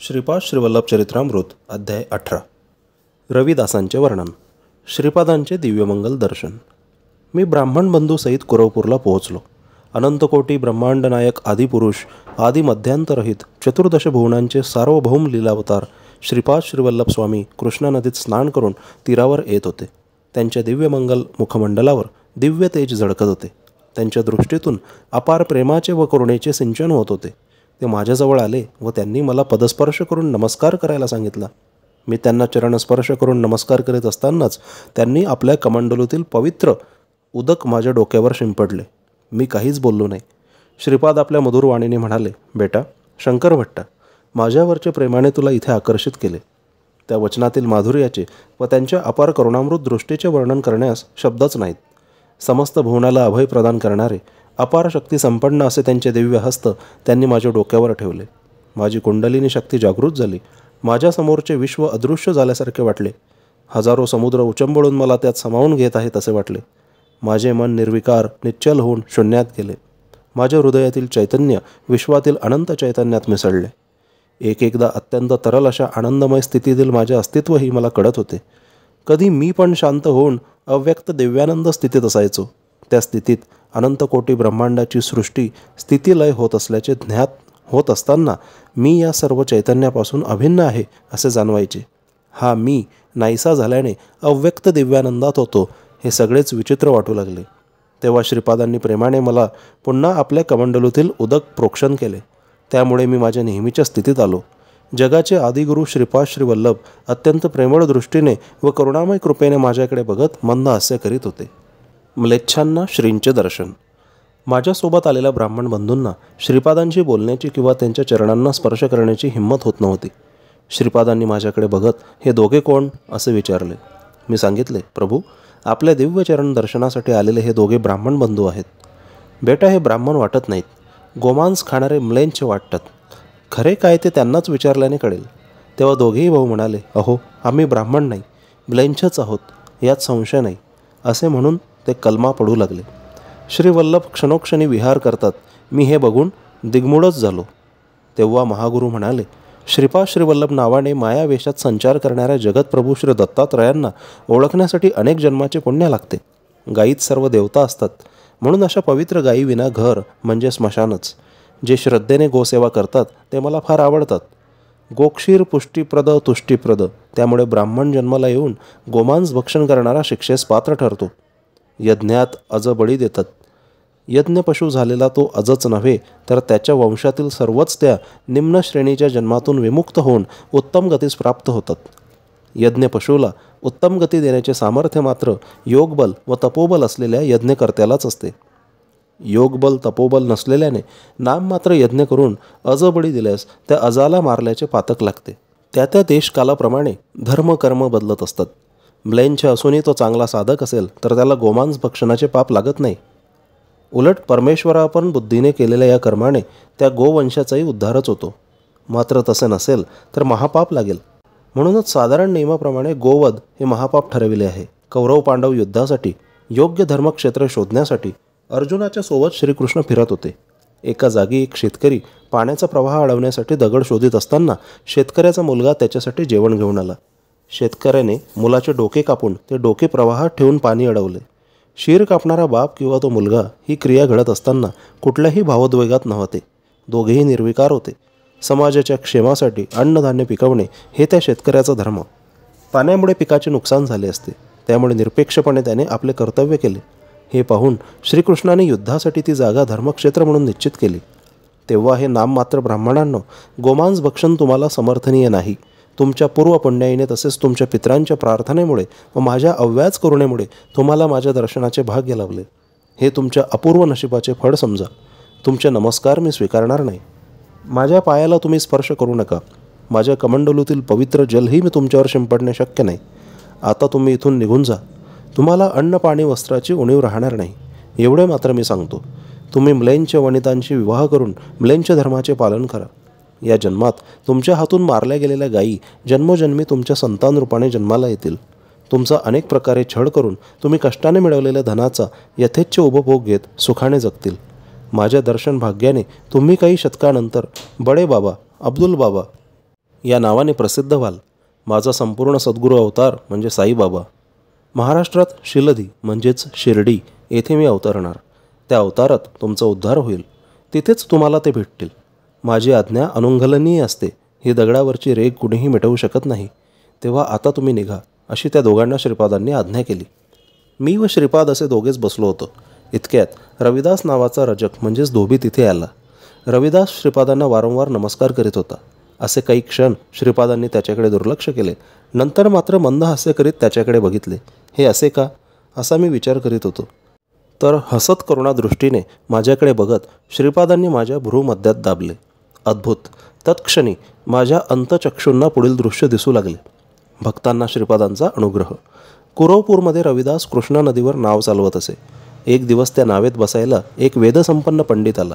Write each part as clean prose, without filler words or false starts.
श्रीपाद श्रीवल्लभ चरित्रामृत अध्याय 18. रविदासांचे वर्णन. श्रीपादांचे दिव्यमंगल दर्शन. मी ब्राह्मण बंधूसहित कुरवपूरला पोहोचलो. अनंतकोटी ब्रह्मांड नायक आदिपुरुष आदि मध्यांतरहित चतुर्दश भुवनांचे सार्वभौम लीलावतार श्रीपाद श्रीवल्लभ स्वामी कृष्णा नदीत स्नान करून तीरावर येत होते. त्यांच्या दिव्यमंगल मुखमंडलावर दिव्य तेज झळकत होते. त्यांच्या दृष्टीतून अपार प्रेमाचे व करुणेचे सिंचन होत होते. ते माझ्याजवळ आले व त्यांनी मला पदस्पर्श करून नमस्कार करायला सांगितला. मी त्यांना चरणस्पर्श करून नमस्कार करीत असतानाच त्यांनी आपल्या कमंडलूतील पवित्र उदक माझ्या डोक्यावर शिंपडले. मी काहीच बोललो नाही. श्रीपाद आपल्या मधुर वाणीने म्हणाले, बेटा शंकर भट्टा, माझ्यावरच्या प्रेमाने तुला इथे आकर्षित केले. त्या वचनातील माधुर्याचे व त्यांच्या अपार करुणामृत दृष्टीचे वर्णन करण्यास शब्दच नाहीत. समस्त भुवनाला अभय प्रदान करणारे अपार शक्ती संपन्न असे त्यांचे दिव्य हस्त त्यांनी माझ्या डोक्यावर ठेवले. माझी कुंडलिनी शक्ती जागृत झाली. माझ्यासमोरचे विश्व अदृश्य झाल्यासारखे वाटले. हजारो समुद्र उचंबळून मला त्यात सामावून घेत आहेत असे वाटले. माझे मन निर्विकार निश्चल होऊन शून्यात गेले. माझ्या हृदयातील चैतन्य विश्वातील अनंत चैतन्यात मिसळले. एक एकदा अत्यंत तरल अशा आनंदमय स्थितीतील माझे अस्तित्वही मला कळत होते. कधी मी पण शांत होऊन अव्यक्त दिव्यानंद स्थितीत असायचो. त्या स्थितीत अनंतकोटी ब्रह्मांडाची सृष्टी स्थितिलय होत असल्याचे ज्ञात होत असताना मी या सर्व चैतन्यापासून अभिन्न आहे असे जाणवायचे. हा मी नाहीसा झाल्याने अव्यक्त दिव्यानंदात होतो हे सगळेच विचित्र वाटू लागले. तेव्हा श्रीपादांनी प्रेमाने मला पुन्हा आपल्या कमंडलूतील उदक प्रोक्षण केले. त्यामुळे मी माझ्या नेहमीच्या स्थितीत आलो. जगाचे आदिगुरु श्रीपाद श्रीवल्लभ अत्यंत प्रेमळ दृष्टीने व करुणामय कृपेने माझ्याकडे बघत मंद हास्य करीत होते. म्लेच्छांना श्रींचे दर्शन. माझ्यासोबत आलेल्या ब्राह्मण बंधूंना श्रीपादांशी बोलण्याची किंवा त्यांच्या चरणांना स्पर्श करण्याची हिंमत होत नव्हती. श्रीपादांनी माझ्याकडे बघत हे दोघे कोण असे विचारले. मी सांगितले, प्रभू आपल्या दिव्य चरण दर्शनासाठी आलेले हे दोघे ब्राह्मण बंधू आहेत. बेटा हे ब्राह्मण वाटत नाहीत, गोमांस खाणारे म्लेच्छ वाटतात. खरे काय ते त्यांनाच विचारल्याने कळेल. तेव्हा दोघेही भाऊ म्हणाले, अहो आम्ही ब्राह्मण नाही, म्लेच्छच आहोत, यात संशय नाही असे म्हणून ते कलमा पडू लागले. श्रीवल्लभ क्षणोक्षणी विहार करतात. मी हे बघून दिग्मूढच झालो. तेव्हा महागुरु म्हणाले, श्रीपाद श्रीवल्लभ नावाने मायावेशात संचार करणाऱ्या जगतप्रभू श्री दत्तात्रयांना ओळखण्यासाठी अनेक जन्माचे पुण्य लागते. गायीत सर्व देवता असतात, म्हणून अशा पवित्र गायी विना घर म्हणजे स्मशानच. जे श्रद्धेने गोसेवा करतात ते मला फार आवडतात. गोक्षीर पुष्टीप्रद तुष्टीप्रद, त्यामुळे ब्राह्मण जन्माला येऊन गोमांस भक्षण करणारा शिक्षेस पात्र ठरतो. यज्ञात अज बळी देतात. यज्ञ पशु झालेला तो अजच नव्हे तर त्याच्या वंशातील सर्वच त्या निम्न श्रेणीच्या जन्मातून विमुक्त होऊन उत्तम गतीस प्राप्त होतात. यज्ञ पशुला उत्तम गती देण्याचे सामर्थ्य मात्र योगबल व तपोबल असलेल्या यज्ञकर्त्यालाच असते. योगबल तपोबल नसलेल्याने नाम मात्र यज्ञ करून अज बळी दिल्यास त्या अजाला मारल्याचे पातक लागते. त्या त्या देशकालाप्रमाणे धर्म कर्म बदलत असतात. म्लेच्छ असूनही तो चांगला साधक असेल तर त्याला गोमांस भक्षणाचे पाप लागत नाही. उलट परमेश्वरापण बुद्धीने केलेल्या या कर्माने त्या गोवंशाचाही उद्धारच होतो. मात्र तसे नसेल तर महापाप लागेल. म्हणूनच साधारण नियमाप्रमाणे गोवध हे महापाप ठरविले आहे. कौरव पांडव युद्धासाठी योग्य धर्मक्षेत्र शोधण्यासाठी अर्जुनाच्या सोबत श्रीकृष्ण फिरत होते. एका जागी एक शेतकरी पाण्याचा प्रवाह अडवण्यासाठी दगड शोधित असताना शेतकऱ्याचा मुलगा त्याच्यासाठी जेवण घेऊन आला. शेतकऱ्याने मुलाचे डोके कापून ते डोके प्रवाहात ठेवून पाणी अडवले. शीर कापणारा बाप किंवा तो मुलगा ही क्रिया घडत असताना कुठल्याही भावोद्वेगात नव्हते. दोघेही निर्विकार होते. समाजाच्या क्षेमासाठी अन्नधान्य पिकवणे हे त्या शेतकऱ्याचा धर्म. पाण्यामुळे पिकाचे नुकसान झाले असते, त्यामुळे निरपेक्षपणे त्याने आपले कर्तव्य केले. हे पाहून श्रीकृष्णाने युद्धासाठी ती जागा धर्मक्षेत्र म्हणून निश्चित केली. तेव्हा हे नाममात्र ब्राह्मणांनो, गोमांस भक्षण तुम्हाला समर्थनीय नाही. तुमच्या पूर्व पुण्याईने तसेच तुमच्या पितरांच्या प्रार्थनेमुळे व माझ्या अव्याज करुणेमुळे तुम्हाला माझ्या दर्शनाचे भाग्य लाभले. हे तुमच्या अपूर्व नशिबाचे फळ समजा. तुमचे नमस्कार मी स्वीकारणार नाही. माझ्या पायाला तुम्ही स्पर्श करू नका. माझ्या कमंडलूतील पवित्र जलही मी तुमच्यावर शिंपडणे शक्य नाही. आता तुम्ही इथून निघून जा. तुम्हाला अन्न पाणी वस्त्राची उणीव राहणार नाही. एवढे मात्र मी सांगतो. तुम्ही म्लेच्छ वनितांशी विवाह करून म्लेच्छ धर्माचे पालन करा. या जन्मात तुमच्या हातून मारल्या गेलेल्या गायी जन्मोजन्मी तुमच्या संतान रूपाने जन्माला येतील. तुमचा अनेक प्रकारे छळ करून तुम्ही कष्टाने मिळवलेल्या धनाचा यथेच्छ उपभोग घेत सुखाने जगतील. माझ्या दर्शन भाग्याने तुम्ही काही शतकानंतर बडे बाबा, अब्दुल बाबा या नावाने प्रसिद्ध व्हाल. माझा संपूर्ण सद्गुरू अवतार म्हणजे साईबाबा. महाराष्ट्रात शिलधी म्हणजेच शिर्डी येथे मी अवतरणार. त्या अवतारात तुमचा उद्धार होईल. तिथेच तुम्हाला ते भेटतील. माझी आज्ञा अनुंगलनीय असते. ही दगडावरची रेघ कुणीही मिटवू शकत नाही. तेव्हा आता तुम्ही निघा, अशी त्या दोघांना श्रीपादांनी आज्ञा केली. मी व श्रीपाद असे दोघेच बसलो होतो. इतक्यात रविदास नावाचा रजक म्हणजेच धोबी तिथे आला. रविदास श्रीपादांना वारंवार नमस्कार करीत होता. असे काही क्षण श्रीपादांनी त्याच्याकडे दुर्लक्ष केले. नंतर मात्र मंद हास्य करीत त्याच्याकडे बघितले. हे असे का, असा मी विचार करीत होतो. तर हसत करुणा दृष्टीने माझ्याकडे बघत श्रीपादांनी माझ्या भ्रूमध्यात दाबले. अद्भुत! तत्क्षणी माझ्या अंतचक्षूंना पुढील दृश्य दिसू लागले. भक्तांना श्रीपादांचा अनुग्रह. कुरवपूरमध्ये रविदास कृष्णा नदीवर नाव चालवत असे. एक दिवस त्या नावेत बसायला एक वेदसंपन्न पंडित आला.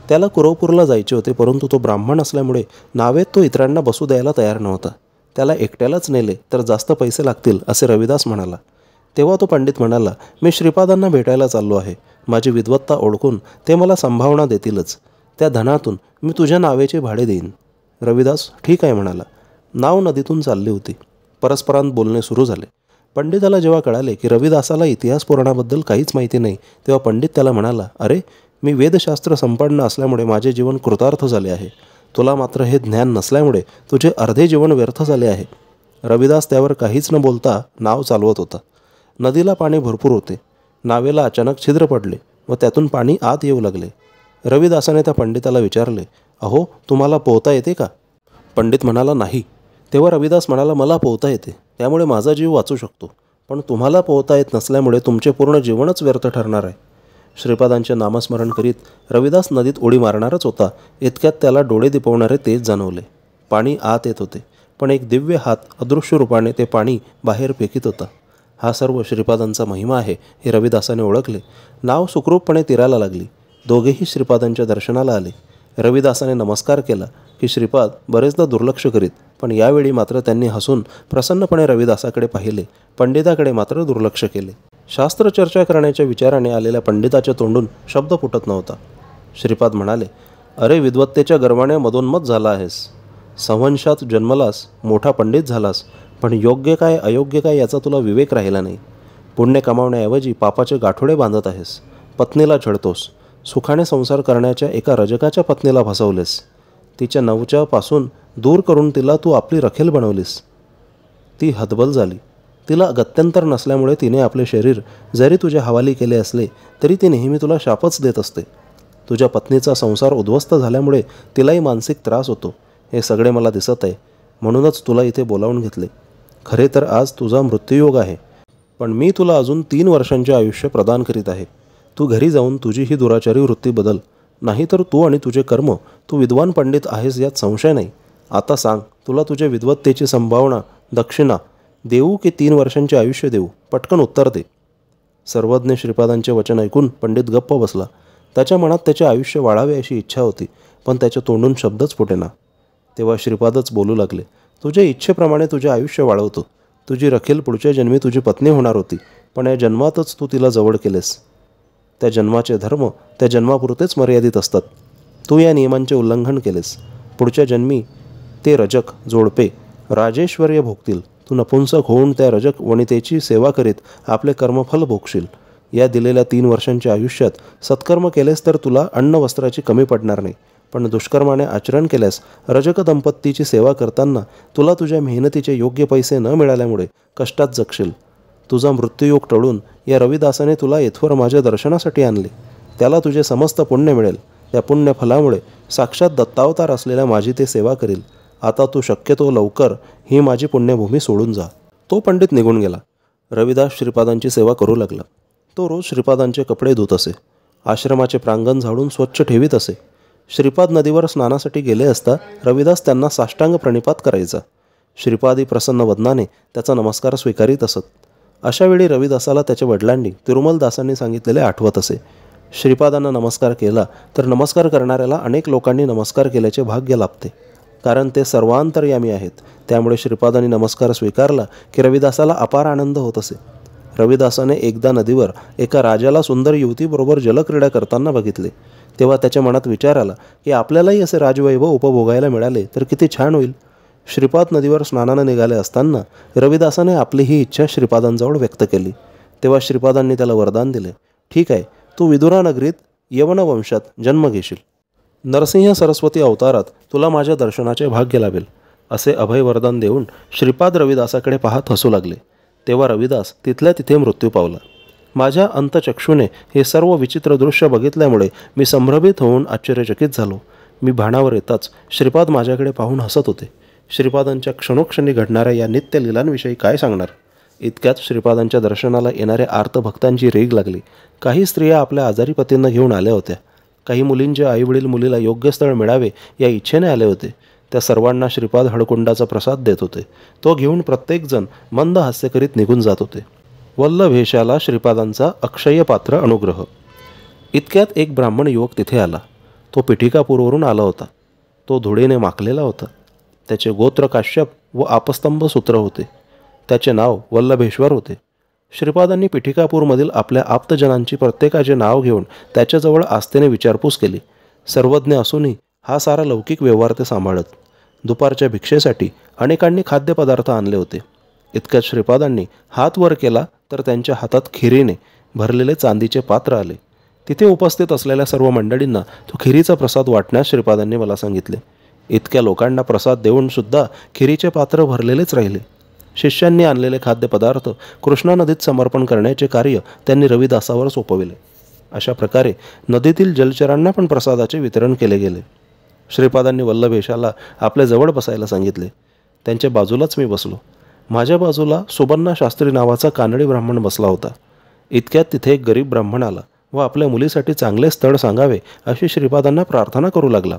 त्याला कुरवपूरला जायचे होते, परंतु तो ब्राह्मण असल्यामुळे नावेत तो इतरांना बसू द्यायला तयार नव्हता. त्याला एकट्यालाच नेले तर जास्त पैसे लागतील असे रविदास म्हणाला. तेव्हा तो पंडित म्हणाला, मी श्रीपादांना भेटायला चाललो आहे. माझी विद्वत्ता ओळखून ते मला संभावना देतीलच. त्या धनातून मी तुझ्या नावेचे भाडे देईन. रविदास ठीक आहे म्हणाला. नाव नदीतून चालली होती. परस्परांत बोलणे सुरू झाले. पंडिताला जेव्हा कळाले की रविदासाला इतिहास पुराणाबद्दल काहीच माहिती नाही, तेव्हा पंडित त्याला म्हणाला, अरे, मी वेदशास्त्र संपन्न असल्यामुळे माझे जीवन कृतार्थ झाले आहे. तुला मात्र हे ज्ञान नसल्यामुळे तुझे अर्धे जीवन व्यर्थ झाले आहे. रविदास त्यावर काहीच न बोलता नाव चालवत होता. नदीला पाणी भरपूर होते. नावेला अचानक छिद्र पडले व त्यातून पाणी आत येऊ लागले. रविदासाने त्या पंडिताला विचारले, अहो, तुम्हाला पोहता येते का? पंडित म्हणाला, नाही. तेव्हा रविदास म्हणाला, मला पोहता येते, त्यामुळे माझा जीव वाचू शकतो. पण तुम्हाला पोहता येत नसल्यामुळे तुमचे पूर्ण जीवनच व्यर्थ ठरणार आहे. श्रीपादांचे नामस्मरण करीत रविदास नदीत उडी मारणारच होता. इतक्यात त्याला डोळे दिपवणारे तेज जाणवले. पाणी आत येत होते, पण एक दिव्य हात अदृश्य रूपाने ते पाणी बाहेर फेकीत होता. हा सर्व श्रीपादांचा महिमा आहे हे रविदासाने ओळखले. नाव सुखरूपपणे तीराला लागली. दोघेही श्रीपादांच्या दर्शनाला आले. रविदासाने नमस्कार केला की श्रीपाद बरेचदा दुर्लक्ष करीत, पण यावेळी मात्र त्यांनी हसून प्रसन्नपणे रविदासाकडे पाहिले. पंडिताकडे मात्र दुर्लक्ष केले. शास्त्रचर्चा करण्याच्या विचाराने आलेल्या पंडिताच्या तोंडून शब्द फुटत नव्हता. श्रीपाद म्हणाले, अरे, विद्वत्तेच्या गर्वाने मदोन्मत झाला आहेस. संवंशात जन्मलास, मोठा पंडित झालास, पण योग्य काय अयोग्य काय याचा तुला विवेक राहिला नाही. पुण्य कमावण्याऐवजी पापाचे गाठोडे बांधत आहेस. पत्नीला छळतोस. सुखाने संसार करण्याच्या एका रजकाच्या पत्नीला फसवलेस. तिच्या नवच्यापासून दूर करून तिला तू आपली रखेल बनवलीस. ती हतबल झाली. तिला गत्यंतर नसल्यामुळे तिने आपले शरीर जरी तुझ्या हवाली केले असले तरी ती नेहमी तुला शापच देत असते. तुझ्या पत्नीचा संसार उद्ध्वस्त झाल्यामुळे तिलाही मानसिक त्रास होतो. हे सगळे मला दिसत आहे. म्हणूनच तुला इथे बोलावून घेतले. खरे तर आज तुझा मृत्यूयोग आहे, पण मी तुला अजून 3 वर्षांचे आयुष्य प्रदान करीत आहे. तू घरी जाऊन तुझी ही दुराचारी वृत्ती बदल. नाहीतर तू आणि तुझे कर्म, तू विद्वान पंडित आहेस यात संशय नाही. आता सांग, तुला तुझ्या विद्वत्तेची संभावना, दक्षिणा देऊ की 3 वर्षांचे आयुष्य देऊ? पटकन उत्तर दे. सर्वज्ञ श्रीपादांचे वचन ऐकून पंडित गप्प बसला. त्याच्या मनात त्याचे आयुष्य वाढावे अशी इच्छा होती, पण त्याच्या तोंडून शब्दच फुटेना. तेव्हा श्रीपादच बोलू लागले, तुझ्या इच्छेप्रमाणे तुझे आयुष्य वाढवतो. तुझी रखेल पुढच्या जन्मी तुझी पत्नी होणार होती, पण या जन्मातच तू तिला जवळ केलेस. त्या जन्माचे धर्म त्या जन्मापुरतेच मर्यादित असतात. तू या नियमांचे उल्लंघन केलेस. पुढच्या जन्मी ते रजक जोडपे राजेश्वर्य भोगतील. तू नपुंसक होऊन त्या रजक वनितेची सेवा करीत आपले कर्मफल भोगशील. या दिलेल्या 3 वर्षांच्या आयुष्यात सत्कर्म केलेस तर तुला अन्न वस्त्राची कमी पडणार नाही, पण दुष्कर्माने आचरण केल्यास रजक दंपतीची सेवा करताना तुला तुझ्या मेहनतीचे योग्य पैसे न मिळाल्यामुळे कष्टात जगशील. तुझा मृत्यूयोग टळून या रविदासाने तुला येथवर माझ्या दर्शनासाठी आणले. त्याला तुझे समस्त पुण्य मिळेल. त्या पुण्यफलामुळे साक्षात दत्तावतार असलेल्या माझी ते सेवा करील. आता तू शक्यतो लवकर ही माझी पुण्यभूमी सोडून जा. तो पंडित निघून गेला. रविदास श्रीपादांची सेवा करू लागला. तो रोज श्रीपादांचे कपडे धुत असे. आश्रमाचे प्रांगण झाडून स्वच्छ ठेवीत असे. श्रीपाद नदीवर स्नानासाठी गेले असता रविदास त्यांना साष्टांग प्रणिपात करायचा. श्रीपादी प्रसन्न वदनाने त्याचा नमस्कार स्वीकारीत असत. अशावेळी रविदासाला त्याच्या वडिलांनी तिरुमलदासांनी सांगितलेले आठवत असे. श्रीपादांना नमस्कार केला तर नमस्कार करणाऱ्याला अनेक लोकांनी नमस्कार केल्याचे भाग्य लाभते, कारण ते सर्वांतर्यामी आहेत. त्यामुळे श्रीपादांनी नमस्कार स्वीकारला की रविदासाला अपार आनंद होत असे. रविदासाने एकदा नदीवर एका राजाला सुंदर युवतीबरोबर जलक्रीडा करताना बघितले. तेव्हा त्याच्या मनात विचार आला की आपल्यालाही असे राजवैभव उपभोगायला मिळाले तर किती छान होईल. श्रीपाद नदीवर स्नानाने निघाले असताना रविदासाने आपली ही इच्छा श्रीपादांजवळ व्यक्त केली. तेव्हा श्रीपादांनी त्याला वरदान दिले, ठीक आहे, तू विदुरा नगरीत यवन वंशात जन्म घेशील. नरसिंह सरस्वती अवतारात तुला माझ्या दर्शनाचे भाग्य लाभेल, असे अभय वरदान देऊन श्रीपाद रविदासाकडे पाहत हसू लागले. तेव्हा रविदास तिथल्या तिथे मृत्यू पावला. माझ्या अंतचक्षुने हे सर्व विचित्र दृश्य बघितल्यामुळे मी संभ्रमित होऊन आश्चर्यचकित झालो. मी भानावर येताच श्रीपाद माझ्याकडे पाहून हसत होते. श्रीपादांच्या क्षणोक्षणी घडणाऱ्या या नित्य लीलांविषयी काय सांगणार. इतक्यात श्रीपादांच्या दर्शनाला येणाऱ्या आर्त भक्तांची रीघ लागली. काही स्त्रिया आपल्या आजारी पतींना घेऊन आल्या होत्या. काही मुलींचे आईवडील मुलीला योग्य स्थळ मिळावे या इच्छेने आले होते. त्या सर्वांना श्रीपाद हळकुंडाचा प्रसाद देत होते. तो घेऊन प्रत्येकजण मंद हास्य करीत निघून जात होते. वल्लभेशाला श्रीपादांचा अक्षय पात्र अनुग्रह. इतक्यात एक ब्राह्मण युवक तिथे आला. तो पिठिकापूरवरून आला होता. तो धुळीने माखलेला होता. त्याचे गोत्र काश्यप व आपस्तंभ सूत्र होते. त्याचे नाव वल्लभेश्वर होते. श्रीपादांनी पिठिकापूरमधील आपल्या आप्तजनांची प्रत्येकाचे नाव घेऊन त्याच्याजवळ आस्थेने विचारपूस केली. सर्वज्ञ असूनही हा सारा लौकिक व्यवहार ते सांभाळत. दुपारच्या भिक्षेसाठी अनेकांनी खाद्यपदार्थ आणले होते. इतक्यात श्रीपादांनी हात वर केला तर त्यांच्या हातात खिरीने भरलेले चांदीचे पात्र आले. तिथे उपस्थित असलेल्या सर्व मंडळींना तो खिरीचा प्रसाद वाटण्यास श्रीपादांनी मला सांगितले. इतक्या लोकांना प्रसाद देऊन सुद्धा खिरीचे पात्र भरलेलेच राहिले. शिष्यांनी आणलेले खाद्यपदार्थ कृष्णा नदीत समर्पण करण्याचे कार्य त्यांनी रविदासावर सोपविले. अशा प्रकारे नदीतील जलचरांना पण प्रसादाचे वितरण केले गेले. श्रीपादांनी वल्लभेशाला आपल्या जवळ बसायला सांगितले. त्यांच्या बाजूलाच मी बसलो. माझ्या बाजूला सुबन्ना शास्त्री नावाचा कानडी ब्राह्मण बसला होता. इतक्यात तिथे एक गरीब ब्राह्मण आला व आपल्या मुलीसाठी चांगले स्थळ सांगावे अशी श्रीपादांना प्रार्थना करू लागला.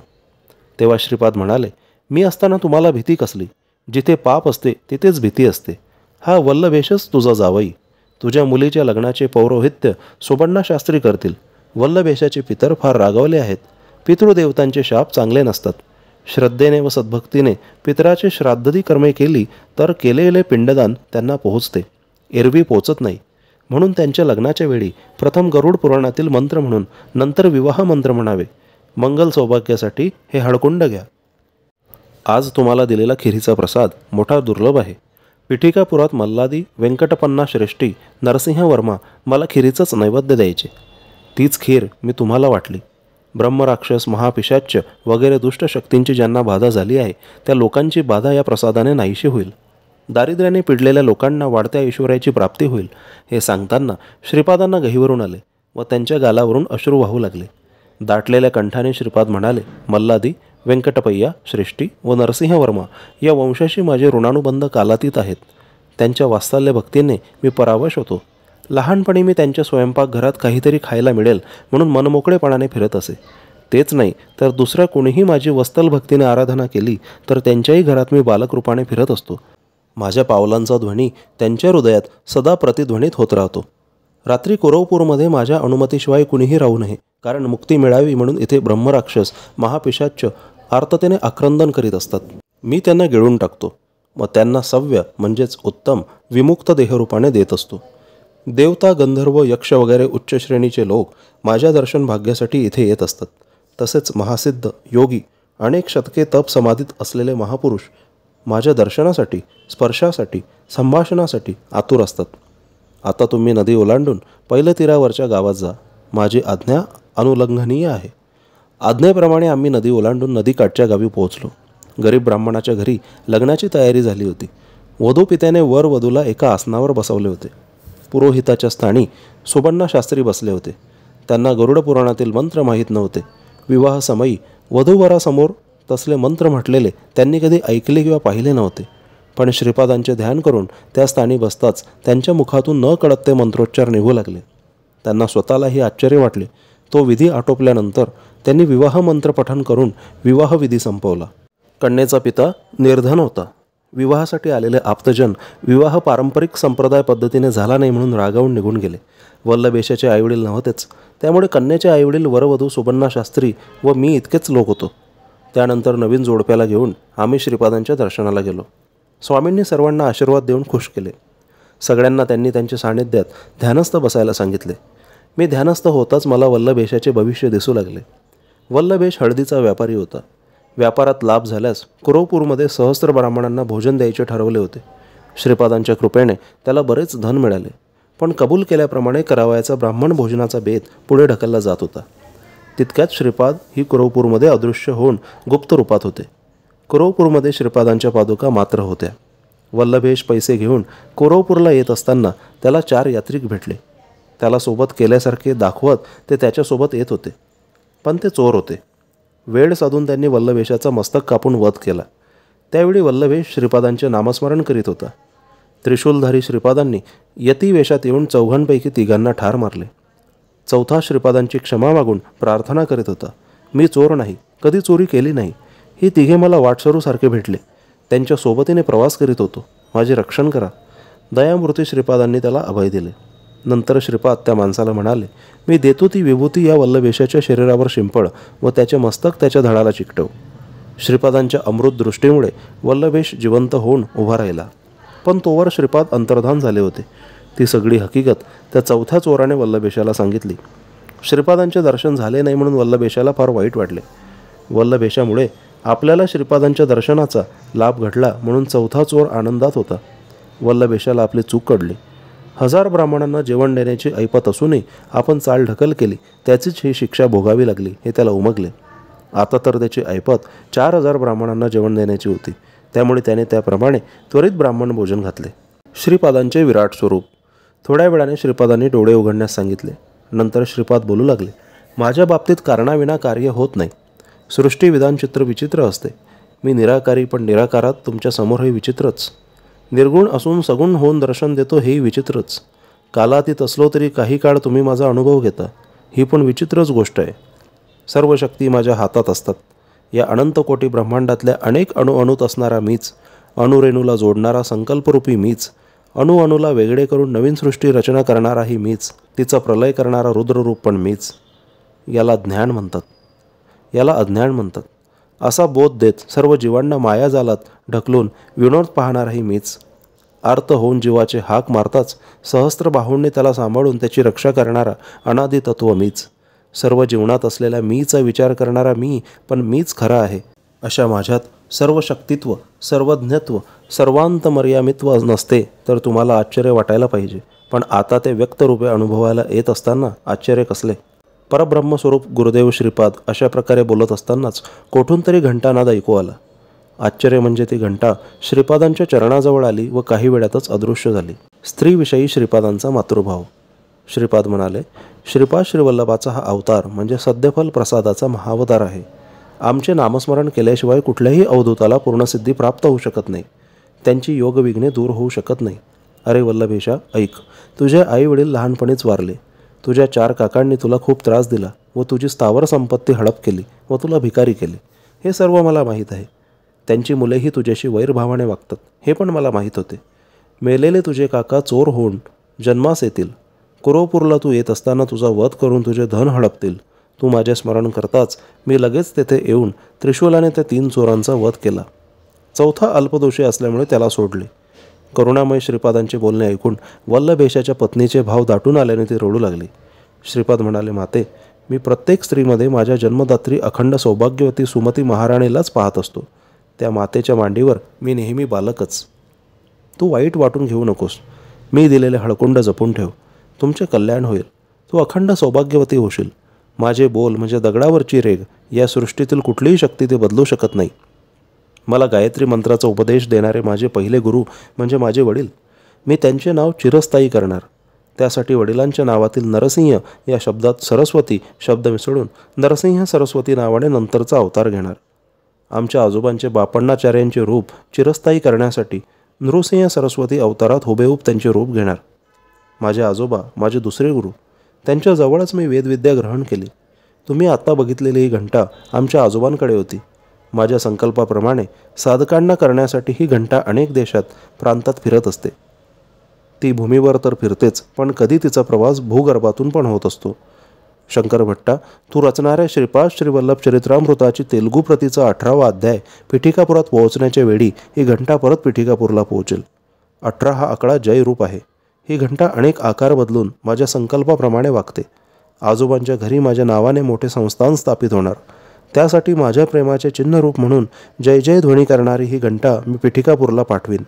तेव्हा श्रीपाद म्हणाले, मी असताना तुम्हाला भीती कसली. जिथे पाप असते तिथेच भीती असते. हा वल्लभेशच तुझा जावई. तुझ्या मुलीच्या लग्नाचे पौरोहित्य सुबन्ना शास्त्री करतील. वल्लभेशाचे पितर फार रागावले आहेत. पितृदेवतांचे शाप चांगले नसतात. श्रद्धेने व सद्भक्तीने पितराचे श्राद्धादी कर्मे केली तर केलेले पिंडदान त्यांना पोहोचते, एरवी पोचत नाही. म्हणून त्यांच्या लग्नाच्या वेळी प्रथम गरुड पुराणातील मंत्र म्हणून नंतर विवाह मंत्र म्हणावे. मंगल सौभाग्यासाठी हे हळकुंड घ्या. आज तुम्हाला दिलेला खिरीचा प्रसाद मोठा दुर्लभ आहे. पिठिकापुरात मल्लादी व्यंकटपन्ना श्रेष्ठी नरसिंह वर्मा मला खिरीचंच नैवेद्य द्यायचे. तीच खीर मी तुम्हाला वाटली. ब्रह्मराक्षस, महापिशाच्य वगैरे दुष्ट शक्तींची ज्यांना बाधा झाली आहे त्या लोकांची बाधा या प्रसादाने नाहीशी होईल. दारिद्र्याने पिडलेल्या लोकांना वाढत्या ऐश्वर्याची प्राप्ती होईल. हे सांगताना श्रीपादांना गहिवरून आले व त्यांच्या गालावरून अश्रू वाहू लागले. दाटलेल्या कंठाने श्रीपाद म्हणाले, मल्लादी, व्यंकटपय्या श्रेष्ठी व नरसिंहवर्मा या वंशाशी माझे ऋणानुबंध कालातीत आहेत. त्यांच्या वात्सल्य भक्तीने मी परावश होतो. लहानपणी मी त्यांच्या स्वयंपाकघरात काहीतरी खायला मिळेल म्हणून मनमोकळेपणाने फिरत असे. तेच नाही तर दुसऱ्या कोणीही माझी वत्सल भक्तीने आराधना केली तर त्यांच्याही घरात मी बालकरूपाने फिरत असतो. माझ्या पावलांचा ध्वनी त्यांच्या हृदयात सदा प्रतिध्वनित होत राहतो. रात्री कुरवपूरमध्ये माझ्या अनुमतीशिवाय कुणीही राहू नये, कारण मुक्ती मिळावी म्हणून इथे ब्रह्मराक्षस, महापिशाच्य आर्ततेने आक्रंदन करीत असतात. मी त्यांना गिळून टाकतो व त्यांना सव्य म्हणजेच उत्तम विमुक्त देहरूपाने देत असतो. देवता, गंधर्व, यक्ष वगैरे उच्च श्रेणीचे लोक माझ्या दर्शन भाग्यासाठी इथे येत असतात. तसेच महासिद्ध योगी, अनेक शतके तप समाधीत असलेले महापुरुष माझ्या दर्शनासाठी, स्पर्शासाठी, संभाषणासाठी आतुर असतात. आता तुम्ही नदी ओलांडून पहिल्या तीरावरच्या गावात जा. माझी आज्ञा अनुलंघनीय आहे. आज्ञेप्रमाणे आम्ही नदी ओलांडून नदीकाठच्या गावी पोहोचलो. गरीब ब्राह्मणाच्या घरी लग्नाची तयारी झाली होती. वधूपित्याने वर वधूला एका आसनावर बसवले होते. पुरोहिताच्या स्थानी सुबन्ना शास्त्री बसले होते. त्यांना गरुड पुराणातील मंत्र माहीत नव्हते. विवाहसमयी वधूवरासमोर तसले मंत्र म्हटलेले त्यांनी कधी ऐकले किंवा पाहिले नव्हते. पण श्रीपादांचे ध्यान करून त्या स्थानी बसताच त्यांच्या मुखातून न कळत ते मंत्रोच्चार निघू लागले. त्यांना स्वतःलाही आश्चर्य वाटले. तो विधी आटोपल्यानंतर त्यांनी विवाह मंत्र पठण करून विवाहविधी संपवला. कन्येचा पिता निर्धन होता. विवाहासाठी आलेले आप्तजन विवाह पारंपरिक संप्रदाय पद्धतीने झाला नाही म्हणून रागावून निघून गेले. वल्लभेशाचे आईवडील नव्हतेच, त्यामुळे कन्येचे आईवडील, वरवधू, सुबन्ना शास्त्री व मी इतकेच लोक होतो. त्यानंतर नवीन जोडप्याला घेऊन आम्ही श्रीपादांच्या दर्शनाला गेलो. स्वामींनी सर्वांना आशीर्वाद देऊन खुश केले. सगळ्यांना त्यांनी त्यांच्या सानिध्यात ध्यानस्थ बसायला सांगितले. मी ध्यानस्थ होताच मला वल्लभेशाचे भविष्य दिसू लागले. वल्लभेश हळदीचा व्यापारी होता. व्यापारात लाभ झाल्यास कुरवपूरमध्ये सहस्त्र ब्राह्मणांना भोजन द्यायचे ठरवले होते. श्रीपादांच्या कृपेने त्याला बरेच धन मिळाले. पण कबूल केल्याप्रमाणे करावयाचा ब्राह्मण भोजनाचा बेत पुढे ढकलला जात होता. तितक्यात श्रीपाद ही कुरवपूरमध्ये अदृश्य होऊन गुप्त रूपात होते. कुरवपूरमध्ये श्रीपादांच्या पादुका मात्र होत्या. वल्लभेश पैसे घेऊन कुरवपूरला येत असताना त्याला 4 यात्रिक भेटले. त्याला सोबत केल्यासारखे दाखवत ते त्याच्यासोबत येत होते, पण ते चोर होते. वेळ साधून त्यांनी वल्लभेशाचा मस्तक कापून वध केला. त्यावेळी वल्लभेश श्रीपादांचे नामस्मरण करीत होता. त्रिशूलधारी श्रीपादांनी यती वेशात येऊन 4घांपैकी 3घांना ठार मारले. चौथा श्रीपादांची क्षमा मागून प्रार्थना करीत होता. मी चोर नाही, कधी चोरी केली नाही. ही 3घे मला वाटसरूसारखे भेटले. त्यांच्या सोबतीने प्रवास करीत होतो. माझे रक्षण करा. दयामूर्ती श्रीपादांनी त्याला अभय दिले. नंतर श्रीपाद त्या माणसाला म्हणाले, मी देतो ती विभूती या वल्लभेशाच्या शरीरावर शिंपड व त्याचे मस्तक त्याच्या धडाला चिकटव. श्रीपादांच्या अमृत दृष्टीमुळे वल्लभेश जिवंत होऊन उभा राहिला. पण तोवर श्रीपाद अंतर्धान झाले होते. ती सगळी हकीकत त्या चौथ्या चोराने वल्लभेशाला सांगितली. श्रीपादांचे दर्शन झाले नाही म्हणून वल्लभेशाला फार वाईट वाटले. वल्लभेशामुळे आपल्याला श्रीपादांच्या दर्शनाचा लाभ घडला म्हणून चौथा चोर आनंदात होता. वल्लभेशाला आपली चूक कळली. 1000 ब्राह्मणांना जेवण देण्याची ऐपत असूनही आपण चाल ढकल केली, त्याचीच ही शिक्षा भोगावी लागली हे त्याला उमगले. आता तर त्याची ऐपत 4000 ब्राह्मणांना जेवण देण्याची होती. त्यामुळे त्याने त्याप्रमाणे त्वरित ब्राह्मण भोजन घातले. श्रीपादांचे विराट स्वरूप. थोड्या वेळाने श्रीपादांनी डोळे उघडण्यास सांगितले. नंतर श्रीपाद बोलू लागले, माझ्या बाबतीत कारणाविना कार्य होत नाही. सृष्टी विधान चित्र विचित्र असते. मी निराकारी, पण निराकारात तुमच्या समोरही विचित्रच. निर्गुण असून सगुण होऊन दर्शन देतो हेही विचित्रच. कालातीत असलो तरी काही काळ तुम्ही माझा अनुभव घेता, ही पण विचित्रच गोष्ट आहे. सर्व शक्ती माझ्या हातात असतात. या अनंत कोटी ब्रह्मांडातल्या अनेक अणुअणूत असणारा मीच, अणुरेणूला जोडणारा संकल्परूपी मीच, अणुअणूला वेगळे करून नवीन सृष्टी रचना करणाराही मीच, तिचा प्रलय करणारा रुद्ररूप पण मीच. याला ज्ञान म्हणतात, याला अज्ञान म्हणतात. असा बोध देत सर्व जीवांना मायाजालात ढकलून विनोद पाहणाराही मीच. आर्त होऊन जीवाचे हाक मारताच सहस्त्र बाहूंनी त्याला सांभाळून त्याची रक्षा करणारा अनादि तत्व मीच. सर्व जीवनात असलेल्या मीचा विचार करणारा मी, पण मीच खरा आहे. अशा माझ्यात सर्व शक्तित्व, सर्वज्ञत्व, सर्वांत मर्यामित्व नसते तर तुम्हाला आश्चर्य वाटायला पाहिजे. पण आता ते व्यक्तरूपे अनुभवायला येत असताना आश्चर्य कसले. परब्रह्मस्वरूप गुरुदेव श्रीपाद अशा प्रकारे बोलत असतानाच कोठून तरी घंटानाद ऐकू आला. आश्चर्य म्हणजे ती घंटा श्रीपादांच्या चरणाजवळ आली व काही वेळातच अदृश्य झाली. स्त्रीविषयी श्रीपादांचा मातृभाव. श्रीपाद म्हणाले, श्रीपाद श्रीवल्लभाचा हा अवतार म्हणजे सद्यफल प्रसादाचा महाअवतार आहे. आमचे नामस्मरण केल्याशिवाय कुठल्याही अवधूताला पूर्णसिद्धी प्राप्त होऊ शकत नाही. त्यांची योगविघ्ने दूर होऊ शकत नाही. अरे वल्लभेशा, ऐक. तुझे आई वडील लहानपणीच वारले. तुझ्या 4 काकांनी तुला खूप त्रास दिला व तुझी स्थावर संपत्ती हडप केली व तुला भिकारी केली. हे सर्व मला माहीत आहे. त्यांची मुलेही तुझ्याशी वैरभावाने वागतात, हे पण मला माहीत होते. मेलेले तुझे काका चोर होऊन जन्मास येतील. कुरवपूरला तू येत असताना तुझा वध करून तुझे धन हडपतील. तू माझे स्मरण करताच मी लगेच तेथे येऊन त्रिशूलाने त्या 3 चोरांचा वध केला. चौथा अल्पदोषी असल्यामुळे त्याला सोडले. करुणामय श्रीपादांचे बोलणे ऐकून वल्लभेशाच्या पत्नीचे भाव दाटून आल्याने ती रडू लागली. श्रीपाद म्हणाले, माते, मी प्रत्येक स्त्रीमध्ये माझ्या जन्मदात्री अखंड सौभाग्यवती सुमती महाराणीलाच पाहत असतो. त्या मातेच्या मांडीवर मी नेहमी बालकच. तू वाईट वाटून घेऊ नकोस. मी दिलेले हळकुंड जपून ठेव. तुमचे कल्याण होईल. तू अखंड सौभाग्यवती होशील. माझे बोल म्हणजे दगडावरची रेघ. या सृष्टीतील कुठलीही शक्ती ते बदलू शकत नाही. मला गायत्री मंत्राचा उपदेश देणारे माझे पहिले गुरु म्हणजे माझे वडील. मी त्यांचे नाव चिरस्थायी करणार. त्यासाठी वडिलांच्या नावातील नरसिंह या शब्दात सरस्वती शब्द मिसळून नरसिंह सरस्वती नावाने नंतरचा अवतार घेणार. आमच्या आजोबांचे बापण्णाचार्यांचे रूप चिरस्थायी करण्यासाठी नृसिंह सरस्वती अवतारात हुबेहूब त्यांचे रूप घेणार. माझे आजोबा माझे दुसरे गुरु. त्यांच्याजवळच मी वेदविद्या ग्रहण केली. तुम्ही आत्ता बघितलेली ही घंटा आमच्या आजोबांकडे होती. माझ्या संकल्पाप्रमाणे साधकांना करण्यासाठी ही घंटा अनेक देशात प्रांतात फिरत असते. ती भूमीवर तर फिरतेच, पण कधी तिचा प्रवास भूगर्भातून पण होत असतो. शंकर भट्टा, तू रचणाऱ्या श्रीपाद श्रीवल्लभ चरित्रामृताची तेलुगू प्रतीचा 18वा अध्याय पिठिकापुरात पोहोचण्याच्या वेळी ही घंटा परत पिठिकापूरला पोहोचेल. 18 हा आकडा जय रूप आहे. ही घंटा अनेक आकार बदलून माझ्या संकल्पाप्रमाणे वागते. आजोबांच्या घरी माझ्या नावाने मोठे संस्थान स्थापित होणार. त्यासाठी माझ्या प्रेमाचे चिन्हरूप म्हणून जय जय ध्वनी करणारी ही घंटा मी पिठिकापूरला पाठवीन.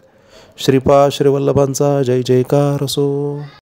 श्रीपाद श्रीवल्लभांचा जय जयकार असो.